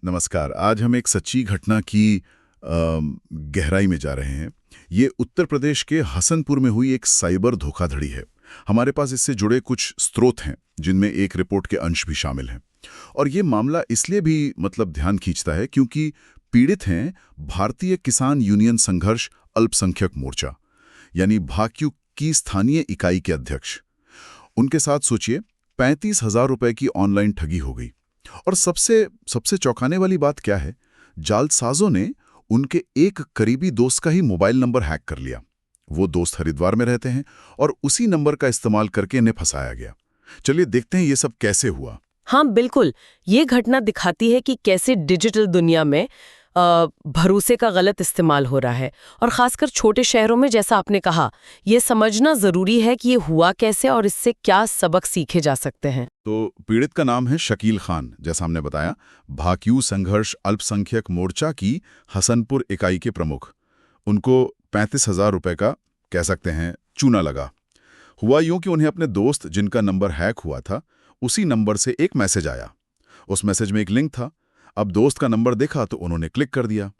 नमस्कार। आज हम एक सच्ची घटना की गहराई में जा रहे हैं। ये उत्तर प्रदेश के हसनपुर में हुई एक साइबर धोखाधड़ी है। हमारे पास इससे जुड़े कुछ स्रोत हैं, जिनमें एक रिपोर्ट के अंश भी शामिल हैं। और ये मामला इसलिए भी ध्यान खींचता है क्योंकि पीड़ित हैं भारतीय किसान यूनियन संघर्ष अल्पसंख्यक मोर्चा, यानी भाक्यू की स्थानीय इकाई के अध्यक्ष। उनके साथ सोचिए 35,000 रुपए की ऑनलाइन ठगी हो गई। और सबसे चौंकाने वाली बात क्या है, जालसाजों ने उनके एक करीबी दोस्त का ही मोबाइल नंबर हैक कर लिया। वो दोस्त हरिद्वार में रहते हैं और उसी नंबर का इस्तेमाल करके इन्हें फंसाया गया। चलिए देखते हैं ये सब कैसे हुआ। हाँ बिल्कुल, ये घटना दिखाती है कि कैसे डिजिटल दुनिया में भरोसे का गलत इस्तेमाल हो रहा है। और खासकर छोटे शहरों में, जैसा आपने कहा, ये समझना जरूरी है कि ये हुआ कैसे और इससे क्या सबक सीखे जा सकते हैं। तो पीड़ित का नाम है शकील खान, जैसा हमने बताया, भाक्यू संघर्ष अल्पसंख्यक मोर्चा की हसनपुर इकाई के प्रमुख। उनको 35,000 रुपए का, कह सकते हैं, चूना लगा। हुआ यूं कि उन्हें अपने दोस्त, जिनका नंबर हैक हुआ था, उसी नंबर से एक मैसेज आया। उस मैसेज में एक लिंक था। अब दोस्त का नंबर देखा तो उन्होंने क्लिक कर दिया।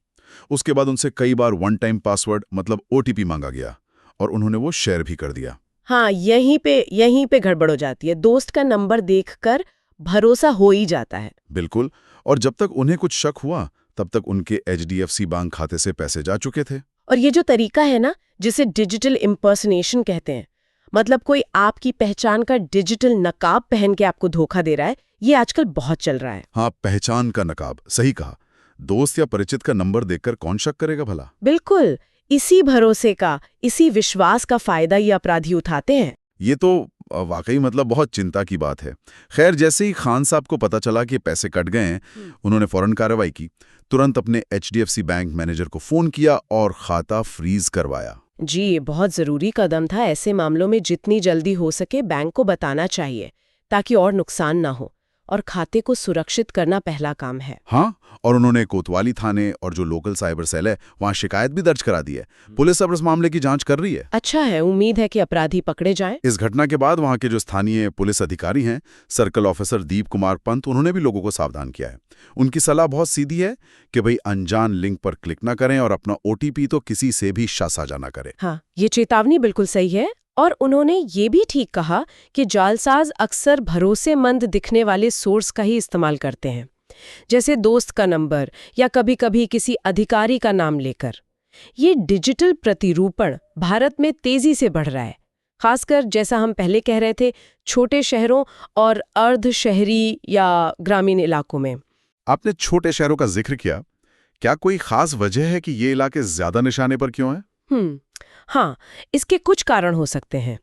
उसके बाद उनसे कई बार वन टाइम पासवर्ड मतलब ओटीपी मांगा गया और उन्होंने वो शेयर भी कर दिया। हाँ, यहीं पे गड़बड़ हो जाती है। दोस्त का नंबर देखकर भरोसा हो ही जाता है। बिल्कुल। और जब तक उन्हें कुछ शक हुआ तब तक उनके एचडीएफसी बैंक खाते से पैसे जा चुके थे। और ये जो तरीका है ना, जिसे डिजिटल इम्पर्सनेशन कहते हैं, मतलब कोई आपकी पहचान का डिजिटल नकाब पहन के आपको धोखा दे रहा है, ये आजकल बहुत चल रहा है। हाँ, पहचान का नकाब, सही कहा। दोस्त या परिचित का नंबर देखकर कौन शक करेगा भला। बिल्कुल, इसी भरोसे का, इसी विश्वास का फायदा ये अपराधी उठाते हैं। ये तो वाकई बहुत चिंता की बात है। खैर, जैसे ही खान साहब को पता चला कि पैसे कट गए हैं, उन्होंने फौरन कार्रवाई की। तुरंत अपने एचडीएफसी बैंक मैनेजर को फोन किया और खाता फ्रीज करवाया। जी, ये बहुत जरूरी कदम था। ऐसे मामलों में जितनी जल्दी हो सके बैंक को बताना चाहिए, ताकि और नुकसान ना हो। और खाते को सुरक्षित करना पहला काम है। हाँ, और उन्होंने कोतवाली थाने और जो लोकल साइबर सेल है, वहां शिकायत भी दर्ज करा दी है। पुलिस अब इस मामले की जांच कर रही है। अच्छा है, उम्मीद है कि अपराधी पकड़े जाएं। इस घटना के बाद वहां के जो स्थानीय पुलिस अधिकारी हैं, सर्कल ऑफिसर दीप कुमार पंत, उन्होंने भी लोगों को सावधान किया है। उनकी सलाह बहुत सीधी है कि भाई अनजान लिंक पर क्लिक ना करें और अपना ओटीपी तो किसी से भी साझा ना करें। हाँ, ये चेतावनी बिल्कुल सही है। और उन्होंने ये भी ठीक कहा कि जालसाज अक्सर भरोसेमंद दिखने वाले सोर्स का ही इस्तेमाल करते हैं, जैसे दोस्त का नंबर या कभी-कभी किसी अधिकारी का नाम लेकर। ये डिजिटल प्रतिरूपण भारत में तेजी से बढ़ रहा है, खासकर जैसा हम पहले कह रहे थे, छोटे शहरों और अर्ध शहरी या ग्रामीण इलाकों में। आपने छोटे शहरों का जिक्र किया। क्या कोई खास वजह है कि ये इलाके ज्यादा निशाने पर क्यों हैं? हाँ, इसके कुछ कारण हो सकते हैं।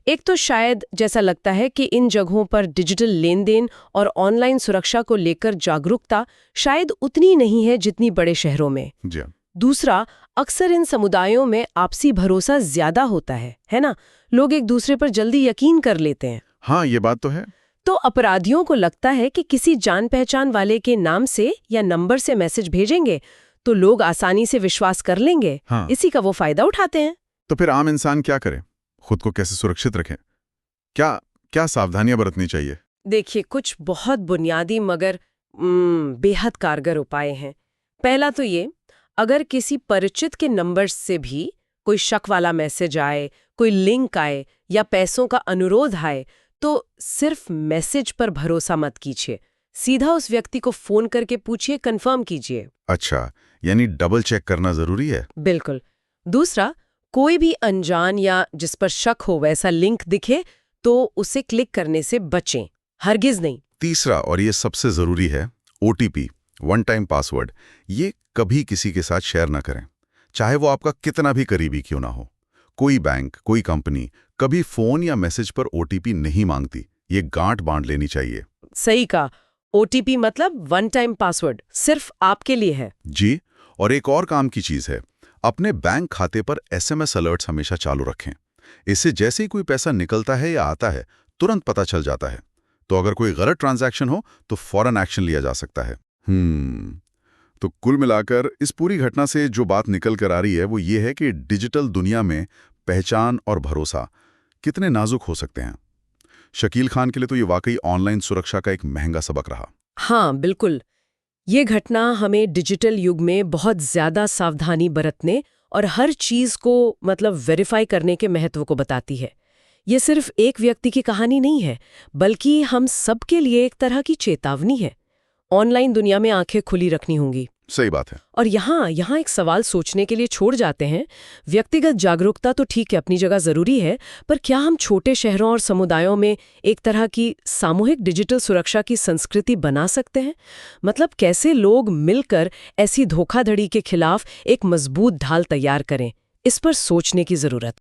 एक तो शायद जैसा लगता है कि इन जगहों पर डिजिटल लेन-देन और ऑनलाइन सुरक्षा को लेकर जागरूकता शायद उतनी नहीं है जितनी बड़े शहरों में। जी। दूसरा, अक्सर इन समुदायों में आपसी भरोसा ज्यादा होता है ना? लोग एक दूसरे पर जल्दी यकीन कर लेते हैं। हाँ, ये बात तो है। तो अपराधियों को लगता है कि किसी जान पहचान वाले के नाम से या नंबर से मैसेज भेजेंगे तो लोग आसानी से विश्वास कर लेंगे। हाँ। इसी का वो फायदा उठाते हैं। तो फिर आम इंसान क्या करे? खुद को कैसे सुरक्षित रखें? क्या सावधानियां बरतनी चाहिए? देखिए, कुछ बहुत बुनियादी मगर बेहद कारगर उपाय हैं। पहला तो ये, अगर किसी परिचित के नंबर से भी कोई शक वाला मैसेज आए, कोई लिंक आए या पैसों का अनुरोध आए, तो सिर्फ मैसेज पर भरोसा मत कीजिए। सीधा उस व्यक्ति को फोन करके पूछिए, कंफर्म कीजिए। अच्छा, यानी डबल चेक करना जरूरी है। बिल्कुल। दूसरा, कोई भी अनजान या जिस पर शक हो वैसा लिंक दिखे तो उसे क्लिक करने से बचें, हरगिज नहीं। तीसरा, और ये सबसे जरूरी है, ओटीपी, वन टाइम पासवर्ड, ये कभी किसी के साथ शेयर ना करें, चाहे वो आपका कितना भी करीबी क्यों ना हो। कोई बैंक, कोई कंपनी कभी फोन या मैसेज पर ओटीपी नहीं मांगती। ये गांठ बांध लेनी चाहिए। सही कहा। ओटीपी मतलब वन टाइम पासवर्ड सिर्फ आपके लिए है। जी। और एक और काम की चीज है, अपने बैंक खाते पर एसएमएस अलर्ट्स हमेशा चालू रखें। इससे जैसे ही कोई पैसा निकलता है या आता है, तुरंत पता चल जाता है। तो अगर कोई गलत ट्रांजैक्शन हो तो फौरन एक्शन लिया जा सकता है। तो कुल मिलाकर इस पूरी घटना से जो बात निकल कर आ रही है वो ये है कि डिजिटल दुनिया में पहचान और भरोसा कितने नाजुक हो सकते हैं। शकील खान के लिए तो ये वाकई ऑनलाइन सुरक्षा का एक महंगा सबक रहा। हाँ बिल्कुल। ये घटना हमें डिजिटल युग में बहुत ज़्यादा सावधानी बरतने और हर चीज़ को वेरीफाई करने के महत्व को बताती है। ये सिर्फ एक व्यक्ति की कहानी नहीं है, बल्कि हम सबके लिए एक तरह की चेतावनी है। ऑनलाइन दुनिया में आंखें खुली रखनी होंगी। सही बात है। और यहाँ एक सवाल सोचने के लिए छोड़ जाते हैं। व्यक्तिगत जागरूकता तो ठीक है, अपनी जगह ज़रूरी है, पर क्या हम छोटे शहरों और समुदायों में एक तरह की सामूहिक डिजिटल सुरक्षा की संस्कृति बना सकते हैं? कैसे लोग मिलकर ऐसी धोखाधड़ी के खिलाफ एक मजबूत ढाल तैयार करें, इस पर सोचने की ज़रूरत।